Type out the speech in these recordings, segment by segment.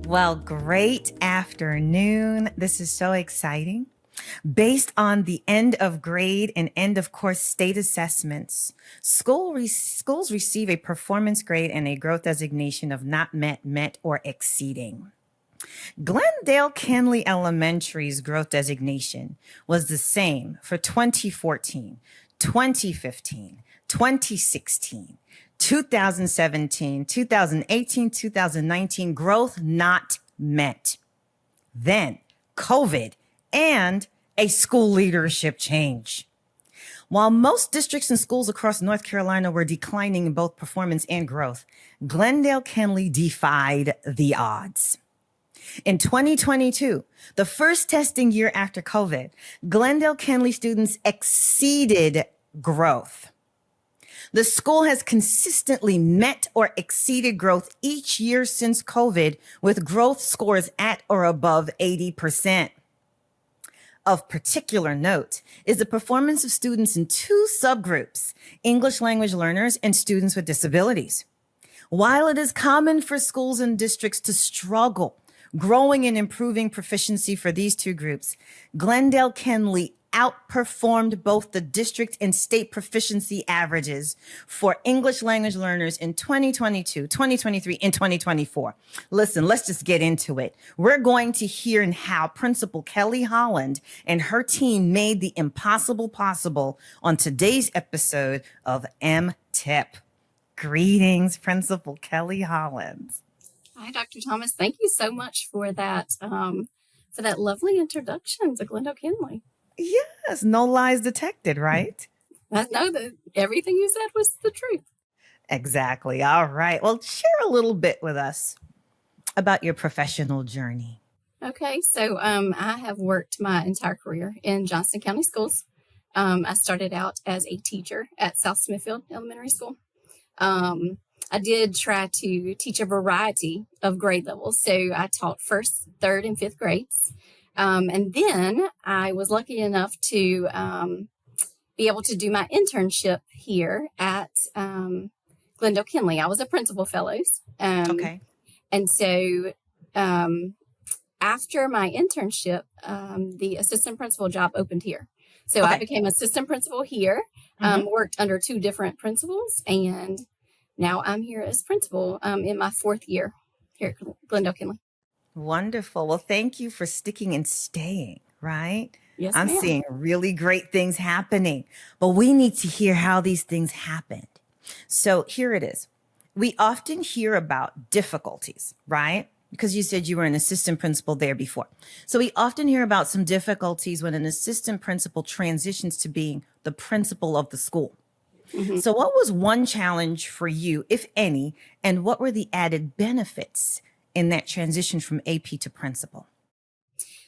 Well, great afternoon. This is so exciting. Based on the end of grade and end of course state assessments, schools receive a performance grade and a growth designation of not met, met, or exceeding. Glendale-Kenly Elementary's growth designation was the same for 2014, 2015, 2016, 2017, 2018, 2019, growth not met. Then COVID and a school leadership change. While most districts and schools across North Carolina were declining in both performance and growth, Glendale-Kenly defied the odds. In 2022, the first testing year after COVID, Glendale-Kenly students exceeded growth. The school has consistently met or exceeded growth each year since COVID, with growth scores at or above 80%. Of particular note is the performance of students in two subgroups, English language learners and students with disabilities. While it is common for schools and districts to struggle growing and improving proficiency for these two groups, Glendale-Kenly outperformed both the district and state proficiency averages for English language learners in 2022, 2023, and 2024. Listen, let's just get into it. We're going to hear how Principal Kelly Holland and her team made the impossible possible on today's episode of MTIP. Greetings, Principal Kelly Holland. Hi, Dr. Thomas. Thank you so much for that lovely introduction to Glendale-Kenly. Yes, no lies detected, right? I know that everything you said was the truth. Exactly. All right. Well, share a little bit with us about your professional journey. Okay, so I have worked my entire career in Johnston County Schools. I started out as a teacher at South Smithfield Elementary School. I did try to teach a variety of grade levels. So I taught first, third, and fifth grades. And then I was lucky enough to be able to do my internship here at Glendale-Kenly. I was a principal fellows. Okay. And so after my internship, the assistant principal job opened here. So I became assistant principal here, worked under two different principals, and now I'm here as principal in my fourth year here at Glendale-Kenly. Wonderful. Well, thank you for sticking and staying, right? Yes, I'm ma'am. seeing really great things happening, but we need to hear how these things happened. So here it is. We often hear about difficulties, right? Because you said you were an assistant principal there before. So we often hear about some difficulties when an assistant principal transitions to being the principal of the school. Mm-hmm. So what was one challenge for you, if any, and what were the added benefits in that transition from AP to principal?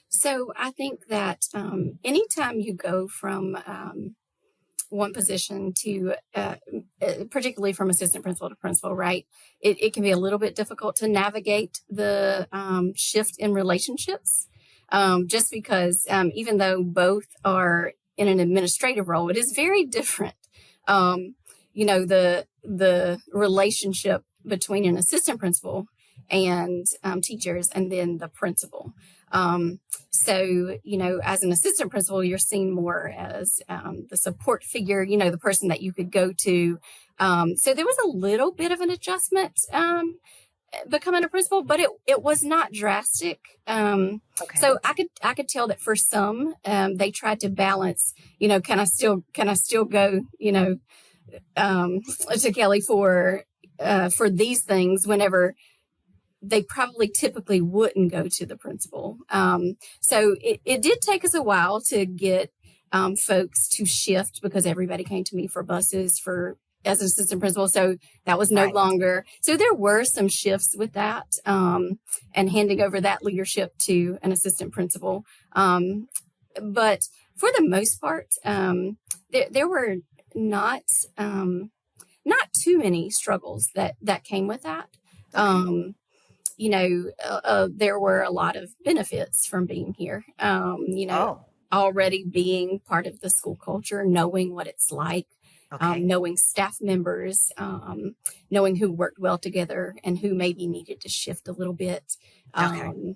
So I think that anytime you go from one position to, particularly from assistant principal to principal, right, it can be a little bit difficult to navigate the shift in relationships, just because even though both are in an administrative role, it is very different. The relationship between an assistant principal and teachers and then the principal. So, as an assistant principal, you're seen more as the support figure, the person that you could go to. So there was a little bit of an adjustment becoming a principal, but it was not drastic. So I could tell that for some, they tried to balance, can I still go, to Kelly for these things whenever they probably typically wouldn't go to the principal. So it did take us a while to get folks to shift, because everybody came to me for buses as an assistant principal. So that was no longer. So there were some shifts with that, and handing over that leadership to an assistant principal. But for the most part, there were not too many struggles that came with that. There were a lot of benefits from being here. Already being part of the school culture, knowing what it's like, knowing staff members, knowing who worked well together and who maybe needed to shift a little bit. Okay.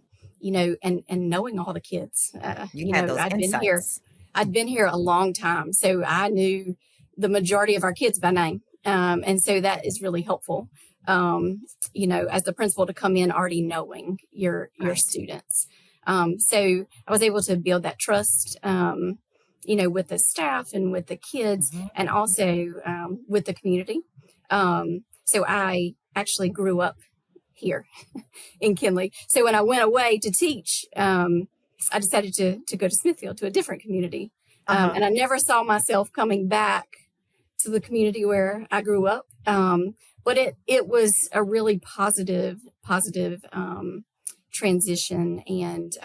And knowing all the kids. You had those insights. I'd been here a long time, so I knew the majority of our kids by name. And so that is really helpful, as the principal, to come in already knowing your Right. students. So I was able to build that trust, with the staff and with the kids, Mhm. and also with the community. So I actually grew up here in Kenly. So when I went away to teach, I decided to go to Smithfield, to a different community. Uh-huh. And I never saw myself coming back to the community where I grew up. But it was a really positive transition. And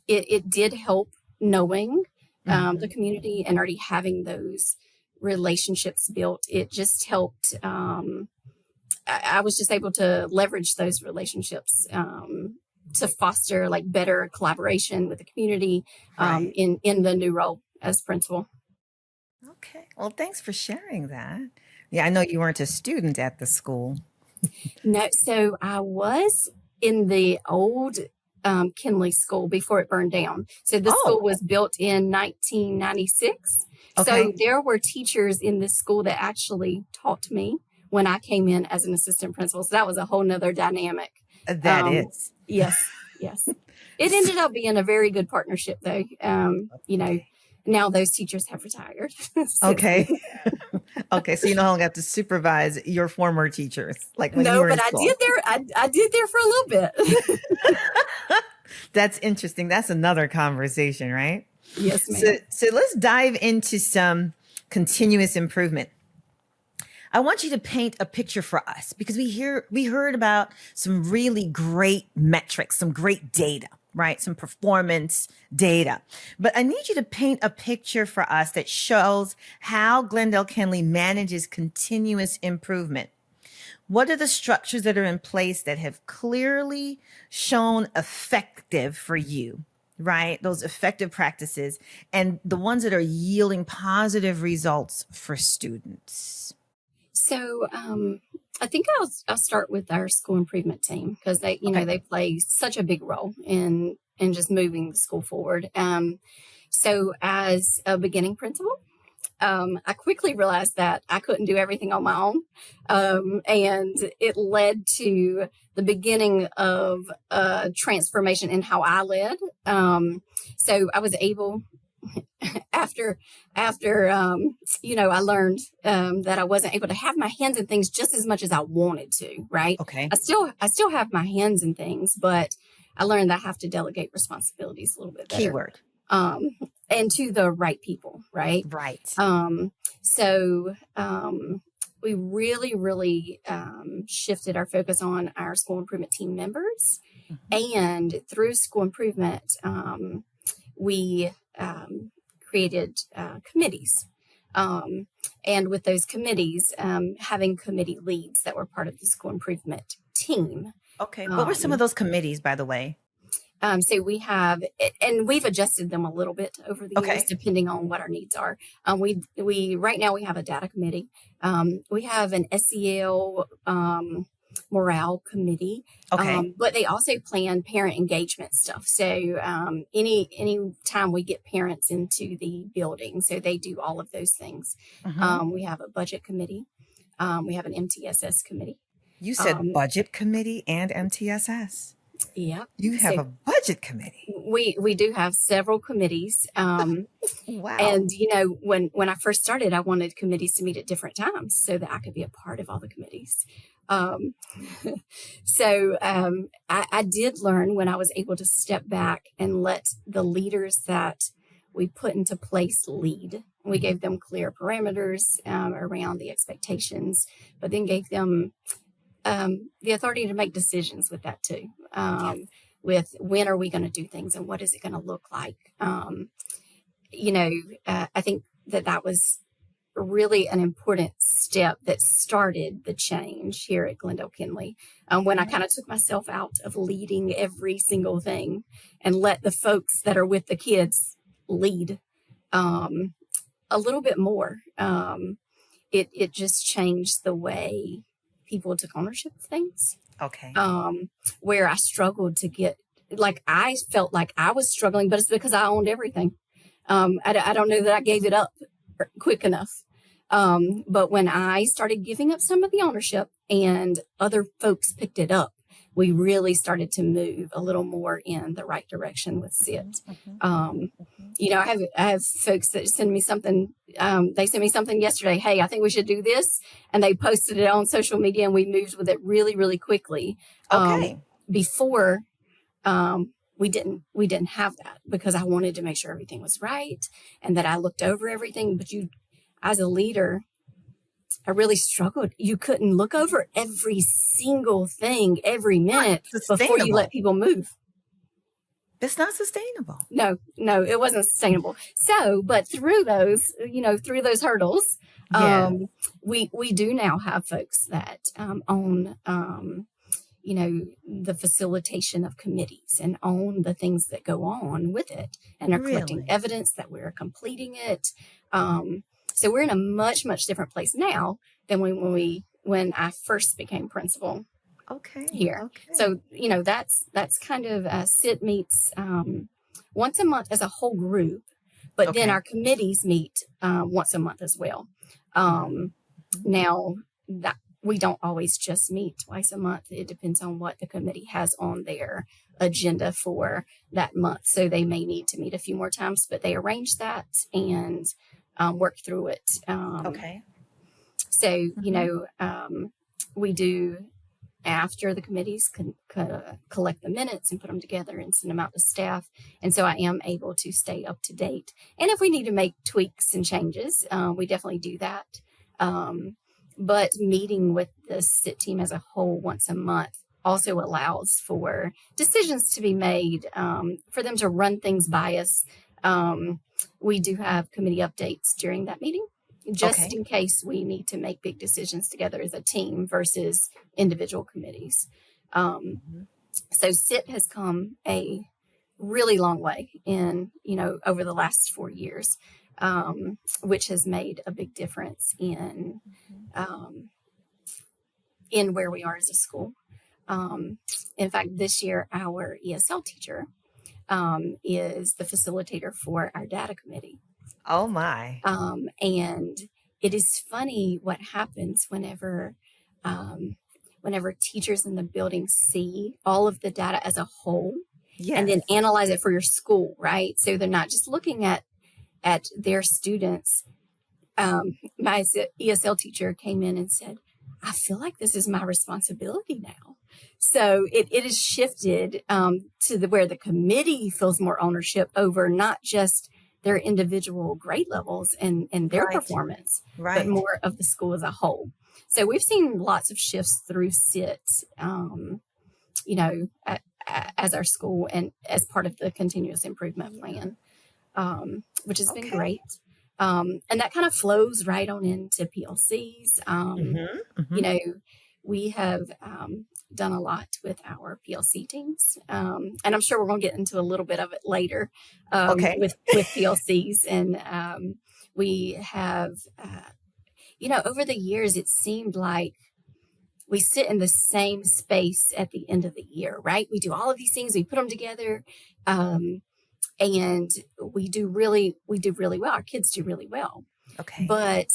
it did help knowing the community and already having those relationships built. It just helped. I was just able to leverage those relationships to foster like better collaboration with the community Right. in the new role as principal. Okay. Well, thanks for sharing that. Yeah, I know you weren't a student at the school. No, so I was in the old Kenly school before it burned down. So the school Oh, was built in 1996. So okay. there were teachers in this school that actually taught me when I came in as an assistant principal. So that was a whole nother dynamic. That is. Yes, yes. It ended up being a very good partnership, though. Now those teachers have retired. Okay. Okay. So you no longer have to supervise your former teachers like when you No, were in but I school. did there. I did there for a little bit. That's interesting. That's another conversation, right? Yes, So, ma'am. so let's dive into some continuous improvement. I want you to paint a picture for us because we heard about some really great metrics, some great data, right? Some performance data. But I need you to paint a picture for us that shows how Glendale-Kenly manages continuous improvement. What are the structures that are in place that have clearly shown effective for you, right? Those effective practices and the ones that are yielding positive results for students. So I think I'll start with our school improvement team because Okay. they play such a big role in just moving the school forward. So as a beginning principal, I quickly realized that I couldn't do everything on my own. And it led to the beginning of a transformation in how I led. So I was able, after I learned that I wasn't able to have my hands in things just as much as I wanted to, right? Okay. I still have my hands in things, but I learned that I have to delegate responsibilities a little bit better. Keyword. Um, and to the right people, right? Right. So we really, really shifted our focus on our school improvement team members. Mhm. And through school improvement, we created committees. And with those committees, having committee leads that were part of the school improvement team. Okay. What were some of Um, those committees, by the way? so we have, and we've adjusted them a little bit over the years, Okay. depending on what our needs are. We right now we have a data committee. We have an SEL morale committee, Okay. but they also plan parent engagement stuff. So any time we get parents into the building, so they do all of those things. Hmm. We have a budget committee. We have an MTSS committee. You said Um, budget committee and MTSS. yeah. You have So a budget committee. we do have several committees. Wow. And when I first started, I wanted committees to meet at different times so that I could be a part of all the committees. Um, I did learn when I was able to step back and let the leaders that we put into place lead. We gave them clear parameters around the expectations, but then gave them the authority to make decisions with that too. Yes. With when are we going to do things and what is it going to look like? I think that was really an important step that started the change here at Glendale-Kenly. When I kind of took myself out of leading every single thing and let the folks that are with the kids lead a little bit more. It just changed the way people took ownership of things. Okay. Where I struggled to get, like, I felt like I was struggling, but it's because I owned everything. I don't know that I gave it up quick enough. But when I started giving up some of the ownership and other folks picked it up, we really started to move a little more in the right direction with SIT. You know, I have folks that send me something. They sent me something yesterday. Hey, I think we should do this, and they posted it on social media, and we moved with it really, really quickly. Okay. Before, we didn't have that because I wanted to make sure everything was right and that I looked over everything. But you, as a leader, I really struggled. You couldn't look over every single thing every minute before you let people move. It's not sustainable. No, it wasn't sustainable. So, but through those, through those hurdles, we do now have folks that own, the facilitation of committees and own the things that go on with it and are collecting evidence that we're completing it. So we're in a much, much different place now than when I first became principal. Here. Okay. So, that's kind of SIT meets once a month as a whole group, but then our committees meet once a month as well. Now that we don't always just meet twice a month. It depends on what the committee has on their agenda for that month. So they may need to meet a few more times, but they arrange that and work through it. So, we do, after the committees can collect the minutes and put them together and send them out to staff. And so I am able to stay up to date. And if we need to make tweaks and changes, we definitely do that. But meeting with the SIT team as a whole once a month also allows for decisions to be made, for them to run things by us. We do have committee updates during that meeting, just in case we need to make big decisions together as a team versus individual committees. So SIT has come a really long way over the last 4 years, which has made a big difference in where we are as a school. In fact, this year, our ESL teacher is the facilitator for our data committee. Oh my. And it is funny what happens whenever teachers in the building see all of the data as a whole and then analyze it for your school, right? So they're not just looking at their students. My ESL teacher came in and said, I feel like this is my responsibility now. So it is shifted to where the committee feels more ownership over not just their individual grade levels and their performance, but more of the school as a whole. So we've seen lots of shifts through SIT, as our school and as part of the continuous improvement plan, which has been great. And that kind of flows right on into PLCs. We have done a lot with our PLC teams. And I'm sure we're going to get into a little bit of it later with PLCs. And we have, over the years, it seemed like we sit in the same space at the end of the year, right? We do all of these things, we put them together, and we do really well. Our kids do really well. But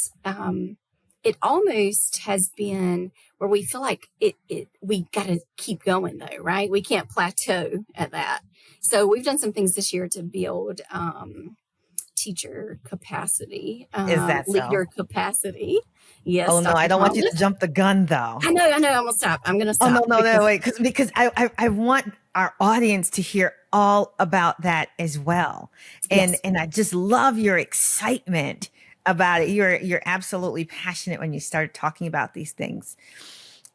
it almost has been where we feel like we got to keep going though, right? We can't plateau at that. So we've done some things this year to build teacher capacity, leader capacity. Yes. Oh no, Dr. I don't want you Thomas. to jump the gun though. I know. I'm gonna stop. I'm gonna stop. Oh no, wait, because I want our audience to hear all about that as well. And I just love your excitement about it. You're absolutely passionate when you start talking about these things.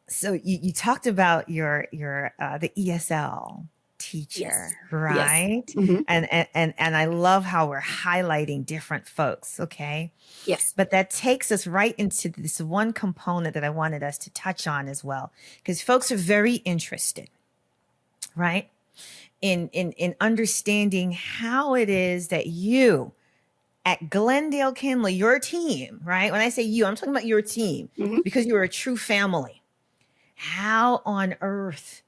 So you talked about your the ESL teacher, right? Mm-hmm. And I love how we're highlighting different folks. Okay. Yes. But that takes us right into this one component that I wanted us to touch on as well, because folks are very interested, right? In understanding how it is that you at Glendale-Kenly, your team, right? When I say you, I'm talking about your team, because you're a true family. How on earth,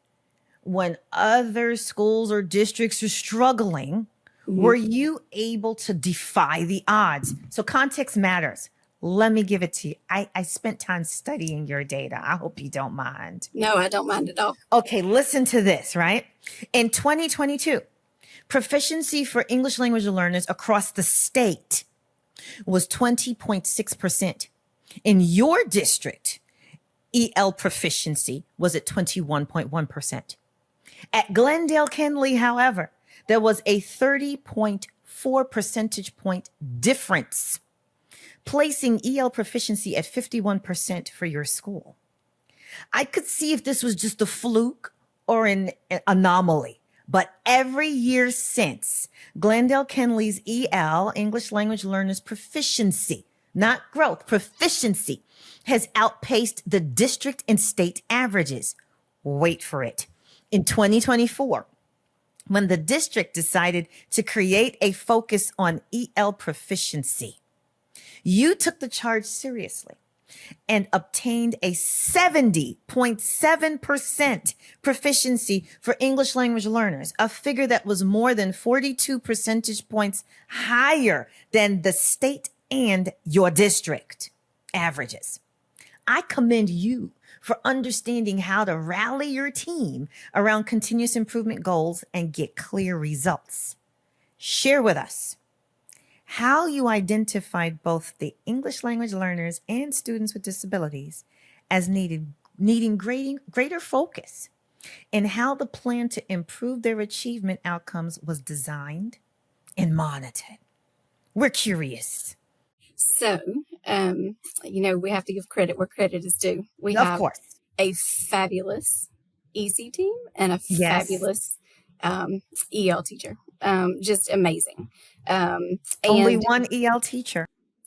when other schools or districts are struggling, were you able to defy the odds? So context matters. Let me give it to you. I spent time studying your data. I hope you don't mind. No, I don't mind at all. Okay, listen to this, right? In 2022, proficiency for English language learners across the state was 20.6%. In your district, EL proficiency was at 21.1%. At Glendale-Kenly, however, there was a 30.4 percentage point difference, placing EL proficiency at 51% for your school. I could see if this was just a fluke or an anomaly, but every year since, Glendale-Kenly's EL, English language learners proficiency, not growth, proficiency, has outpaced the district and state averages. Wait for it. In 2024, when the district decided to create a focus on EL proficiency, you took the charge seriously and obtained a 70.7% proficiency for English language learners, a figure that was more than 42 percentage points higher than the state and your district averages. I commend you for understanding how to rally your team around continuous improvement goals and get clear results. Share with us how you identified both the English language learners and students with disabilities as needing greater focus, and how the plan to improve their achievement outcomes was designed and monitored. We're curious. So, we have to give credit where credit is due. We Of have course. a fabulous EC team and a Yes. fabulous EL teacher. Just amazing. Only And one EL teacher.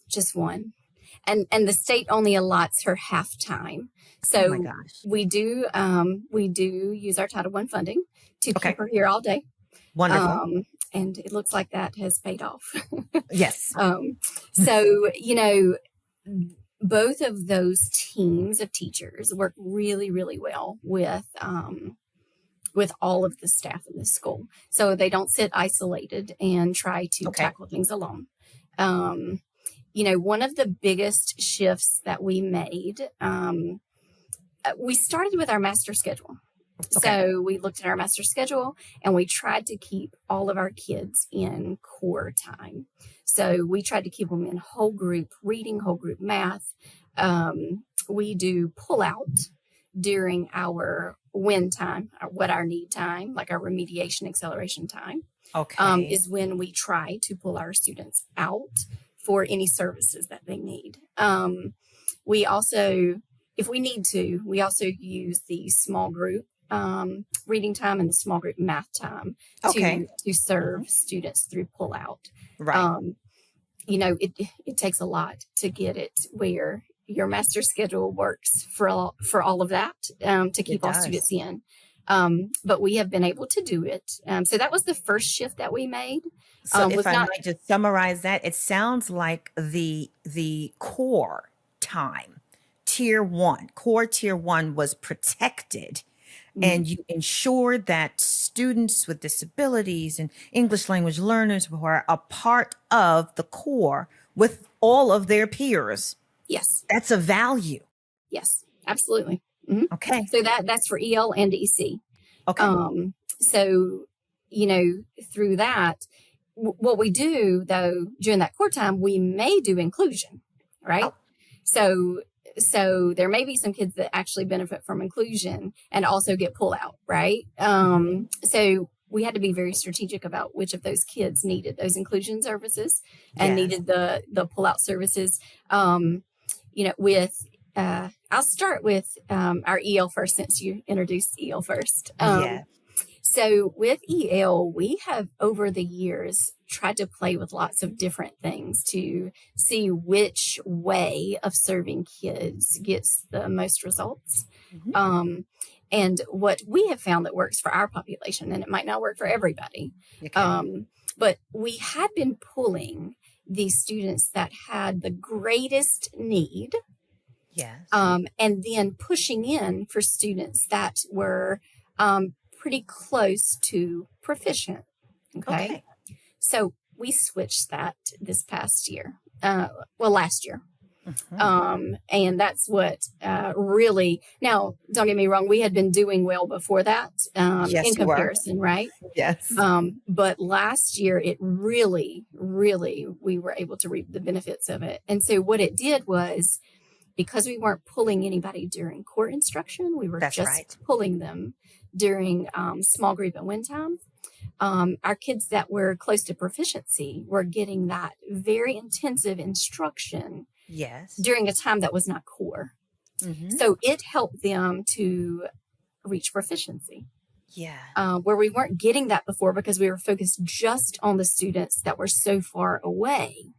just one. And the state only allots her half time. Oh my So gosh. we do use our Title I funding to Okay. keep her here all day. Wonderful. And it looks like that has paid off. Yes. So, both of those teams of teachers work really, really well with all of the staff in the school. So they don't sit isolated and try to tackle things alone. One of the biggest shifts that we made, we started with our master schedule. So we looked at our master schedule and we tried to keep all of our kids in core time. So we tried to keep them in whole group reading, whole group math. We do pull out during our win time, what our need time, like our remediation acceleration time, is when we try to pull our students out for any services that they need. We also, if we need to, we also use the small group reading time and the small group math time to serve students through pull out. Right. It takes a lot to get it where your master schedule works for all of that, to keep all students in. But we have been able to do it. So that was the first shift that we made. So if I might just summarize that, it sounds like the core time, core tier one was protected. And you ensured that students with disabilities and English language learners were a part of the core with all of their peers. Yes. That's a value. Yes, absolutely. Mm-hmm. Okay. So that's for EL and EC. Okay. So, through that, what we do though, during that core time, we may do inclusion, right? Oh. So there may be some kids that actually benefit from inclusion and also get pull out, right? So we had to be very strategic about which of those kids needed those inclusion services and needed the pull out services. I'll start with our EL first, since you introduced EL first. So with EL, we have over the years tried to play with lots of different things to see which way of serving kids gets the most results. And what we have found that works for our population, and it might not work for everybody, but we had been pulling the students that had the greatest need Yes. And then pushing in for students that were pretty close to proficient. Okay. Okay. So we switched that this past year. Last year. And that's what really, now, don't get me wrong, we had been doing well before that in Yes, you are. comparison, right? Yes. But last year, it really, really, we were able to reap the benefits of it. And so what it did was, because we weren't pulling anybody during core instruction, we were That's just right. pulling them during small group and win time. Our kids that were close to proficiency were getting that very intensive instruction Yes. during a time that was not core. So it helped them to reach proficiency. Yeah. Where we weren't getting that before because we were focused just on the students that were so far away.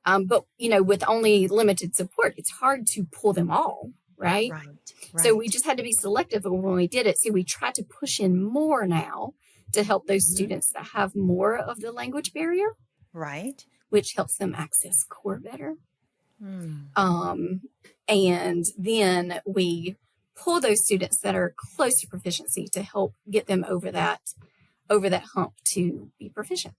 But, with only limited support, it's hard to pull them all, right? Right. So we just had to be selective when we did it. So we try to push in more now to help those students that have more of the language barrier. Right. Which helps them access core better. And then we pull those students that are close to proficiency to help get them over that hump to be proficient.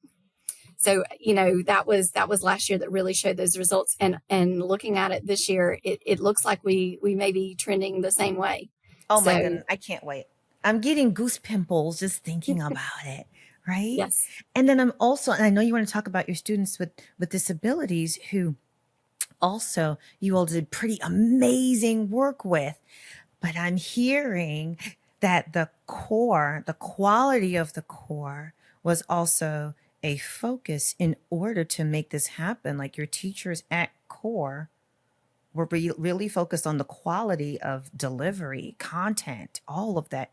So, that was last year that really showed those results. And looking at it this year, it looks like we may be trending the same way. Oh my goodness. I can't wait. I'm getting goose pimples just thinking about it. Right. Yes. And then and I know you want to talk about your students with disabilities who also you all did pretty amazing work with, but I'm hearing that the quality of the core was also a focus in order to make this happen. Like your teachers at core were really focused on the quality of delivery, content, all of that.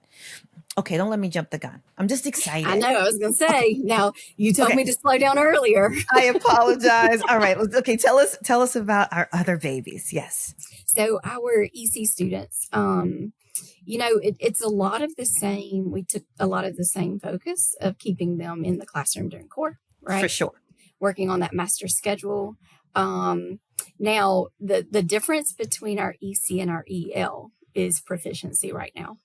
Okay, don't let me jump the gun. I'm just excited. I know. I was going to say. Now you told me to slow down earlier. I apologize. All right. Okay. Tell us about our other babies. Yes. So our EC students, it's a lot of the same. We took a lot of the same focus of keeping them in the classroom during core, right? For sure. Working on that master schedule. Now the difference between our EC and our EL is proficiency right now.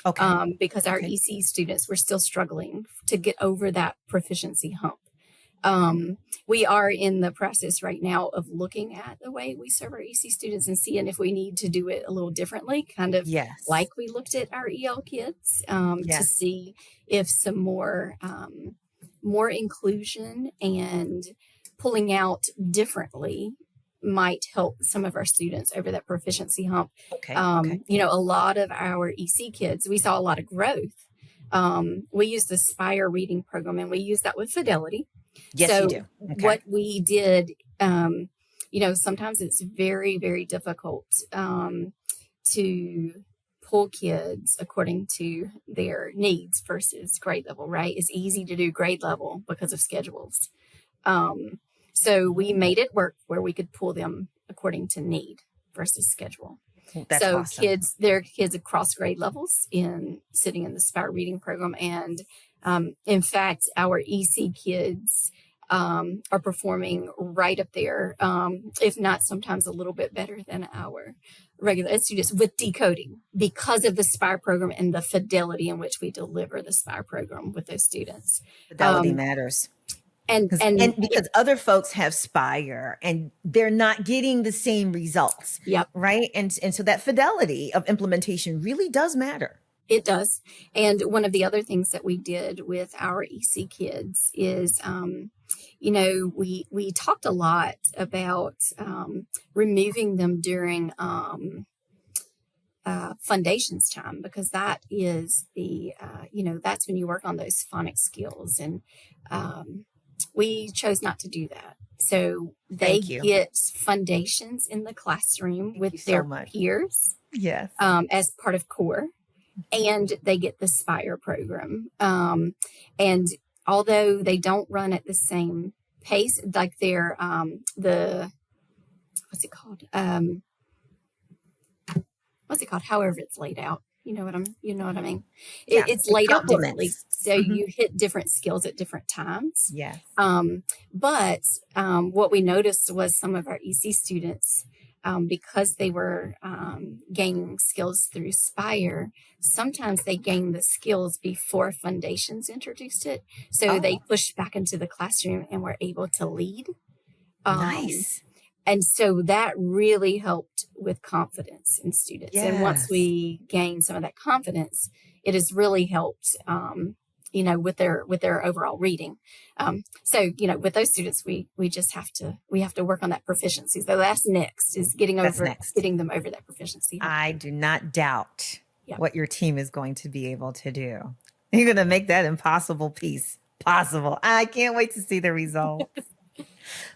Okay. Because our EC students were still struggling to get over that proficiency hump. We are in the process right now of looking at the way we serve our EC students and seeing if we need to do it a little differently, kind of like we looked at our EL kids, to see if some more inclusion and pulling out differently might help some of our students over that proficiency hump. A lot of our EC kids, we saw a lot of growth. We use the Spire reading program, and we use that with Fidelity. Yes, so you do. What we did, sometimes it's very, very difficult to pull kids according to their needs versus grade level, right? It's easy to do grade level because of schedules. So we made it work where we could pull them according to need versus schedule. That's so awesome. There are kids across grade levels sitting in the Spire reading program. And in fact, our EC kids are performing right up there, if not sometimes a little bit better than our regular ed students with decoding because of the Spire program and the fidelity in which we deliver the Spire program with those students. Fidelity matters. And because other folks have Spire and they're not getting the same results. Yep. Right. And so that fidelity of implementation really does matter. It does. And one of the other things that we did with our EC kids is, we talked a lot about removing them during foundations time, because that is that's when you work on those phonics skills. And we chose not to do that. So they get foundations in the classroom with their peers. Yes. As part of core. And they get the Spire program. And although they don't run at the same pace, like they're what's it called? However it's laid out. You know what I mean? It's laid out differently. So you hit different skills at different times. Yes. But what we noticed was some of our EC students because they were gaining skills through Spire, sometimes they gained the skills before Foundations introduced it. So they pushed back into the classroom and were able to lead. Nice. And so that really helped with confidence in students. Yes. And once we gained some of that confidence, it has really helped, with their overall reading. So, with those students, we have to work on that proficiency. So that's next is getting them over that proficiency. I do not doubt what your team is going to be able to do. You're going to make that impossible piece possible. I can't wait to see the results.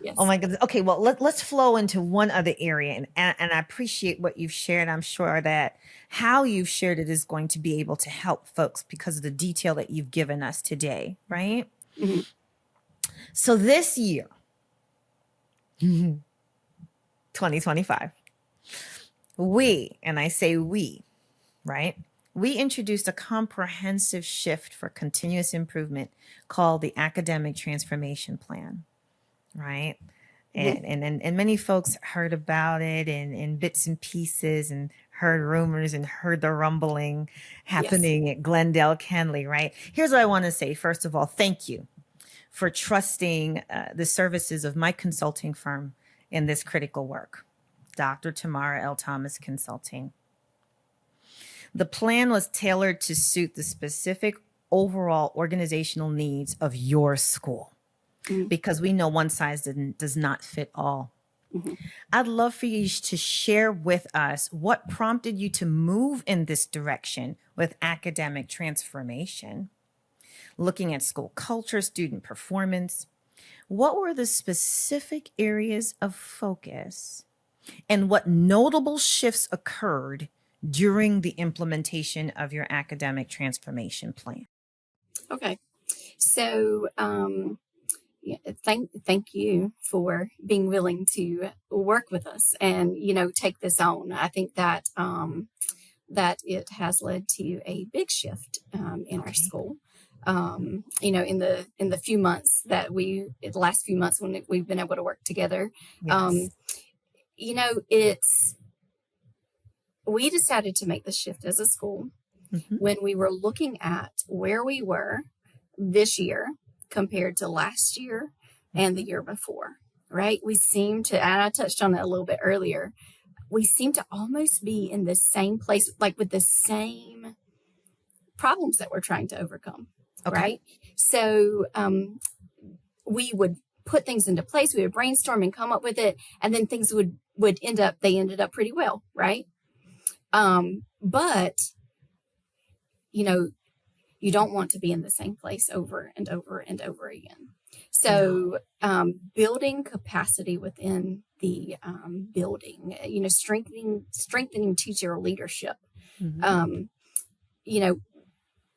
Yes. Oh my goodness. Okay, well, let's flow into one other area. And I appreciate what you've shared. I'm sure that how you've shared it is going to be able to help folks because of the detail that you've given us today, right? Mm-hmm. So this year, 2025, and I say we, right? We introduced a comprehensive shift for continuous improvement called the Academic Transformation Plan. Right. And many folks heard about it in bits and pieces and heard rumors and heard the rumbling happening at Glendale-Kenly. Right. Here's what I want to say. First of all, thank you for trusting the services of my consulting firm in this critical work, Dr. Tamara L. Thomas Consulting. The plan was tailored to suit the specific overall organizational needs of your school. Because we know one size does not fit all. Mm-hmm. I'd love for you to share with us what prompted you to move in this direction with academic transformation, looking at school culture, student performance. What were the specific areas of focus and what notable shifts occurred during the implementation of your academic transformation plan? Okay. So, thank you for being willing to work with us and, take this on. I think that that it has led to a big shift in our school. In the few months the last few months when we've been able to work together, we decided to make the shift as a school when we were looking at where we were this year compared to last year and the year before, right? We seem to, and I touched on that a little bit earlier, we seem to almost be in the same place, like with the same problems that we're trying to overcome, right? So we would put things into place, we would brainstorm and come up with it, and then things would ended up pretty well, right? But, you don't want to be in the same place over and over and over again. So building capacity within the building, strengthening teacher leadership,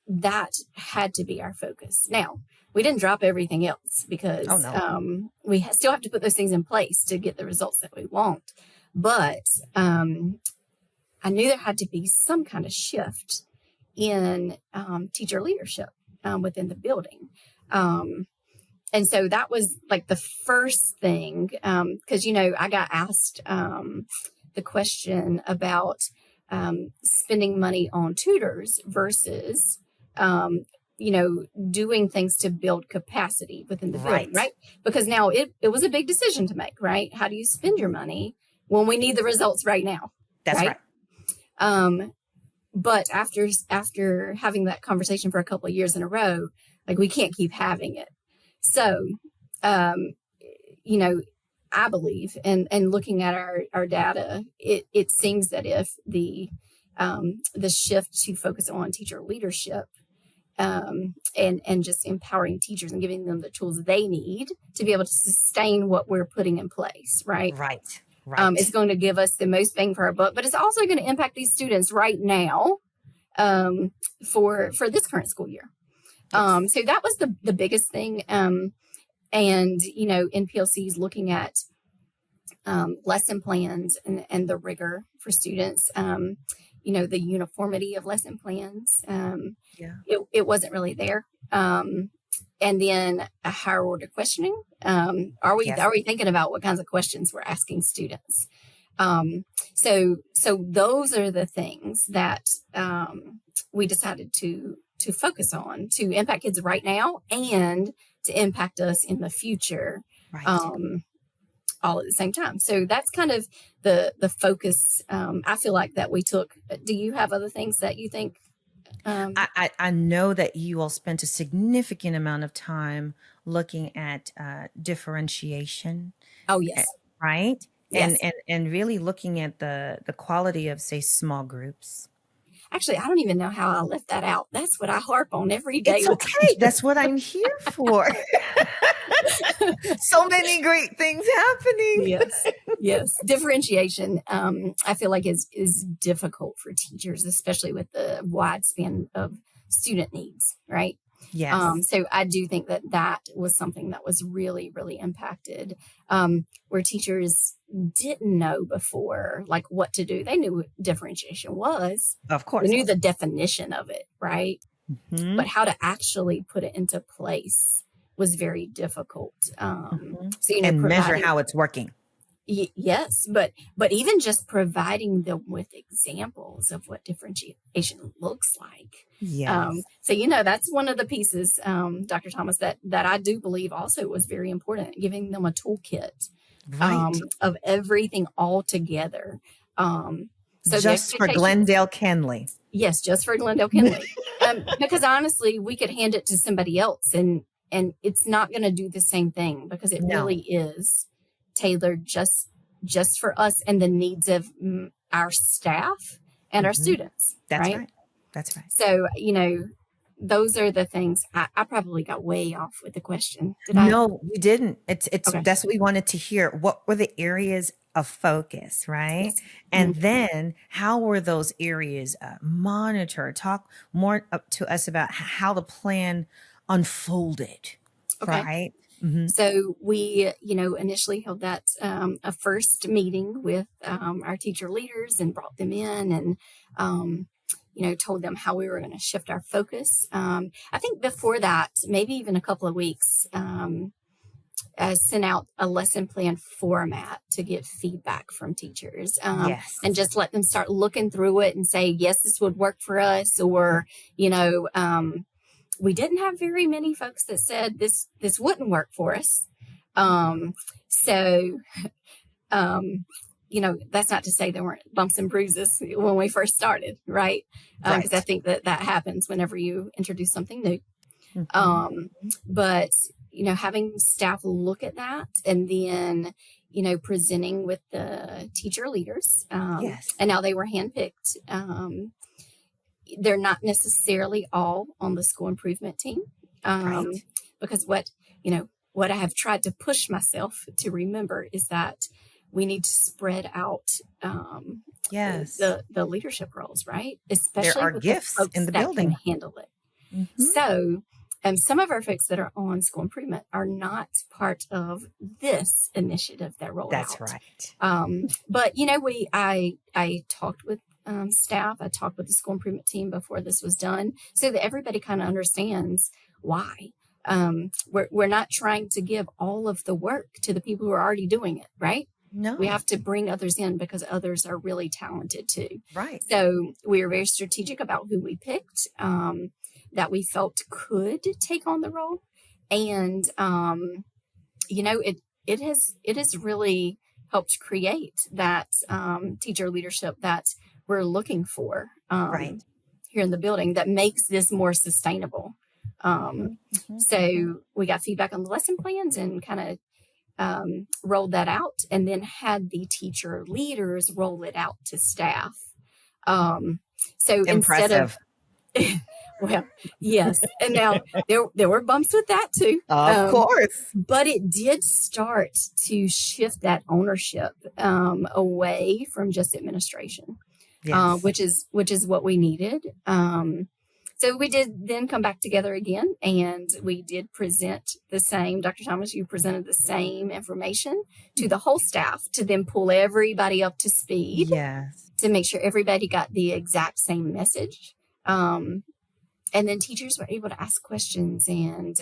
that had to be our focus. Now, we didn't drop everything else because we still have to put those things in place to get the results that we want. But I knew there had to be some kind of shift in teacher leadership within the building. And so that was like the first thing, because, I got asked the question about spending money on tutors versus, doing things to build capacity within the building, right? Because now it was a big decision to make, right? How do you spend your money when we need the results right now? That's right. But after having that conversation for a couple of years in a row, like we can't keep having it. So, I believe, and looking at our data, it seems that if the shift to focus on teacher leadership and just empowering teachers and giving them the tools they need to be able to sustain what we're putting in place, right? Right. It's going to give us the most bang for our buck, but it's also going to impact these students right now for this current school year. So that was the biggest thing. And, NPLC is looking at lesson plans and the rigor for students, the uniformity of lesson plans. It wasn't really there. And then a higher order questioning. Are we thinking about what kinds of questions we're asking students? So those are the things that we decided to focus on to impact kids right now and to impact us in the future. Right. All at the same time. So that's kind of the focus. I feel like that we took. Do you have other things that you think? I know that you all spent a significant amount of time looking at differentiation. Oh, yes. Right. Yes. And really looking at the quality of, say, small groups. Actually, I don't even know how I left that out. That's what I harp on every day. It's okay. That's what I'm here for. So many great things happening. Yes. Differentiation, I feel like is difficult for teachers, especially with the wide span of student needs, right? Yes. So I do think that was something that was really, really impacted, where teachers didn't know before, like what to do. They knew what differentiation was. Of course. They knew the definition of it, right? Mm-hmm. But how to actually put it into place was very difficult. So, and measure how it's working. Yes, but even just providing them with examples of what differentiation looks like. Yes. So, that's one of the pieces, Dr. Thomas, that I do believe also was very important, giving them a toolkit of everything all together. So just for Glendale-Kenly. Yes, just for Glendale-Kenly. Because honestly, we could hand it to somebody else and it's not going to do the same thing because it really is tailored just for us and the needs of our staff and our students. That's right. That's right. So, those are the things. I probably got way off with the question. No, you didn't. It's Okay. That's what we wanted to hear. What were the areas of focus, right? Yes. And then how were those areas monitored? Talk more up to us about how the plan unfolded, right? Mm-hmm. So we, initially held that a first meeting with our teacher leaders and brought them in and, told them how we were going to shift our focus. I think before that, maybe even a couple of weeks, sent out a lesson plan format to get feedback from teachers and just let them start looking through it and say, yes, this would work for us. Or, we didn't have very many folks that said this wouldn't work for us. That's not to say there weren't bumps and bruises when we first started, right? Because I think that happens whenever you introduce something new. But, having staff look at that and then, presenting with the teacher leaders. And now they were handpicked. They're not necessarily all on the school improvement team. Because what I have tried to push myself to remember is that we need to spread out the leadership roles, right? Especially there are with gifts the folks in the that building can handle it. So some of our folks that are on school improvement are not part of this initiative that rolled out. That's right. But I talked with staff. I talked with the school improvement team before this was done so that everybody kind of understands why. We're not trying to give all of the work to the people who are already doing it, right? No. We have to bring others in because others are really talented too. Right. So we were very strategic about who we picked that we felt could take on the role. And, it has really helped create that teacher leadership that we're looking for here in the building that makes this more sustainable. So we got feedback on the lesson plans and kind of rolled that out and then had the teacher leaders roll it out to staff. So impressive. Instead of, well, yes. And now there were bumps with that too. Of course. But it did start to shift that ownership away from just administration, which is what we needed. So we did then come back together again and we did present the same, Dr. Thomas, you presented the same information to the whole staff to then pull everybody up to speed to make sure everybody got the exact same message. And then teachers were able to ask questions and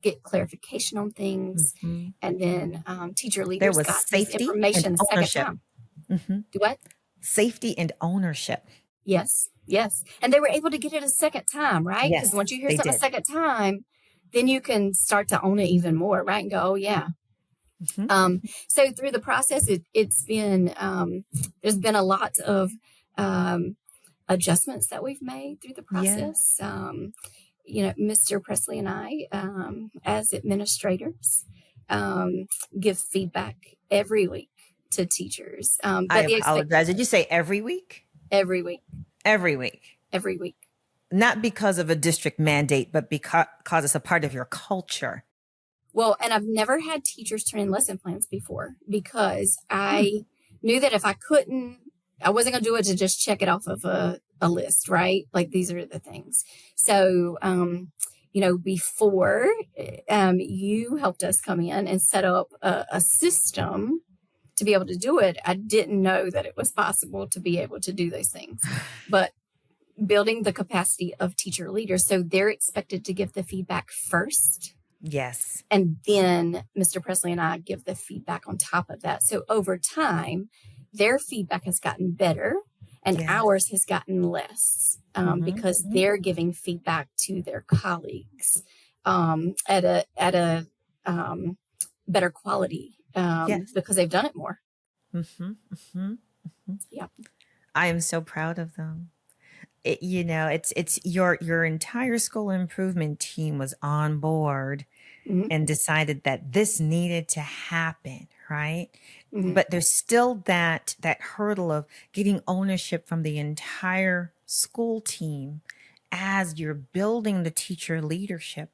get clarification on things. And then teacher leaders got safety information and the second ownership. time. Do what? Safety and ownership. Yes, yes. And they were able to get it a second time, right? Because Yes, once you hear they something a did. second time, then you can start to own it even more, right? And go, oh yeah. So through the process, it's been there's been a lot of adjustments that we've made through the Yeah. process. Mr. Presley and I, as administrators, give feedback every week to teachers. I But the apologize. Did you say every week? every week, Every week. every week. Not because of a district mandate, but because it's a part of your culture. Well, and I've never had teachers turn in lesson plans before because I knew that if I wasn't going to do it to just check it off of a list, right? Like these are the things. So, before you helped us come in and set up a system to be able to do it, I didn't know that it was possible to be able to do those things. But building the capacity of teacher leaders, so they're expected to give the feedback first. Yes. And then Mr. Presley and I give the feedback on top of that. So over time, their feedback has gotten better and ours has gotten less because they're giving feedback to their colleagues at a better quality because they've done it more. Yeah. I am so proud of them. It's your entire school improvement team was on board and decided that this needed to happen, right? But there's still that hurdle of getting ownership from the entire school team as you're building the teacher leadership.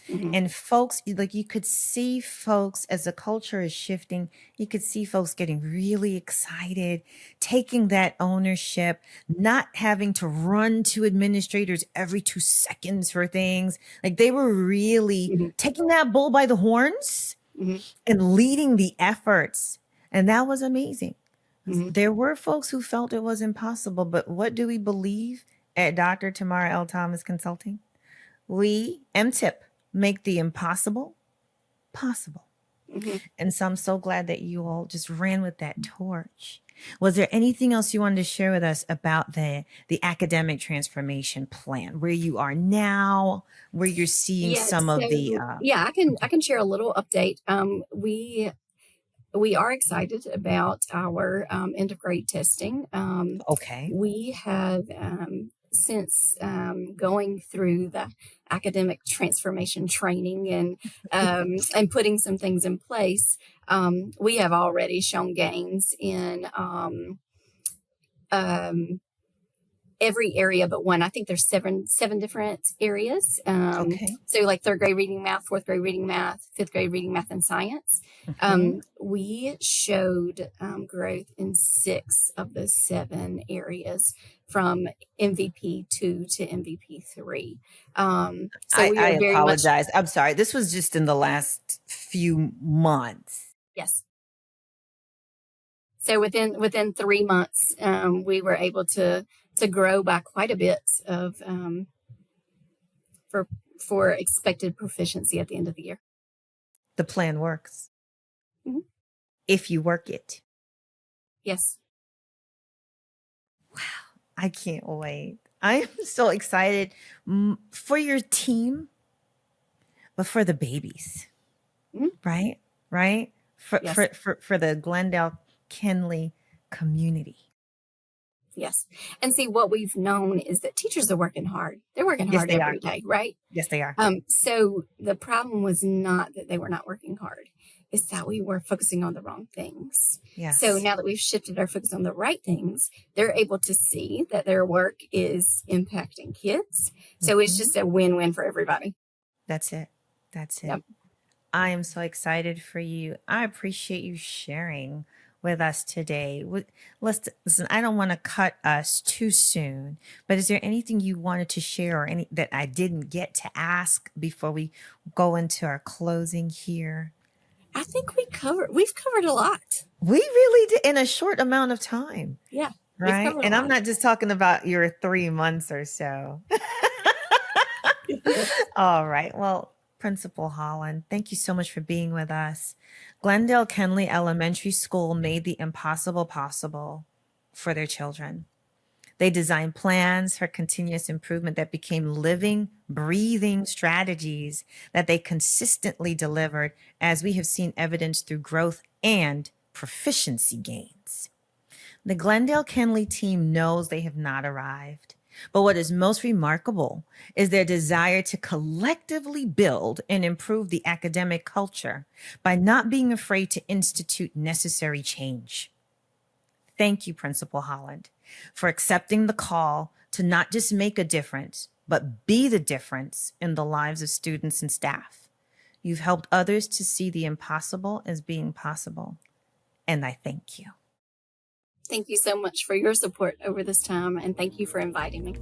And folks, like you could see folks as the culture is shifting, you could see folks getting really excited, taking that ownership, not having to run to administrators every 2 seconds for things. Like they were really taking that bull by the horns and leading the efforts. And that was amazing. There were folks who felt it was impossible, but what do we believe at Dr. Tamara L. Thomas Consulting? We, MTIP, make the impossible possible. And so I'm so glad that you all just ran with that torch. Was there anything else you wanted to share with us about the academic transformation plan, where you are now, where you're seeing some of the I can share a little update. We are excited about our end of grade testing. okay. We have since going through the academic transformation training and putting some things in place, we have already shown gains in every area but one. I think there's seven different areas. Okay. So like 3rd grade reading math, 4th grade reading math, 5th grade reading math and science. We showed growth in 6 of the 7 areas from MVP 2 to MVP 3. So we I are very apologize. I'm sorry. This was just in the last few months. Yes. So within 3 months, we were able to grow by quite a bit of for expected proficiency at the end of the year. The plan works. If you work it. Yes. Wow. I can't wait. I am so excited for your team, but for the babies, right? Right? For the Glendale-Kenly community. Yes. And see, what we've known is that teachers are working hard. They're working hard every day, right? Yes, they are. So the problem was not that they were not working hard. It's that we were focusing on the wrong things. Yes. So now that we've shifted our focus on the right things, they're able to see that their work is impacting kids. So it's just a win-win for everybody. That's it. That's it. Yep. I am so excited for you. I appreciate you sharing with us today. Listen, I don't want to cut us too soon, but is there anything you wanted to share or any that I didn't get to ask before we go into our closing here? I think we've covered a lot. We really did in a short amount of time. Yeah. Right. And I'm not just talking about your 3 months or so. All right. Well, Principal Holland, thank you so much for being with us. Glendale-Kenly Elementary School made the impossible possible for their children. They designed plans for continuous improvement that became living, breathing strategies that they consistently delivered, as we have seen evidence through growth and proficiency gains. The Glendale-Kenly team knows they have not arrived. But what is most remarkable is their desire to collectively build and improve the academic culture by not being afraid to institute necessary change. Thank you, Principal Holland, for accepting the call to not just make a difference, but be the difference in the lives of students and staff. You've helped others to see the impossible as being possible, and I thank you. Thank you so much for your support over this time, and thank you for inviting me.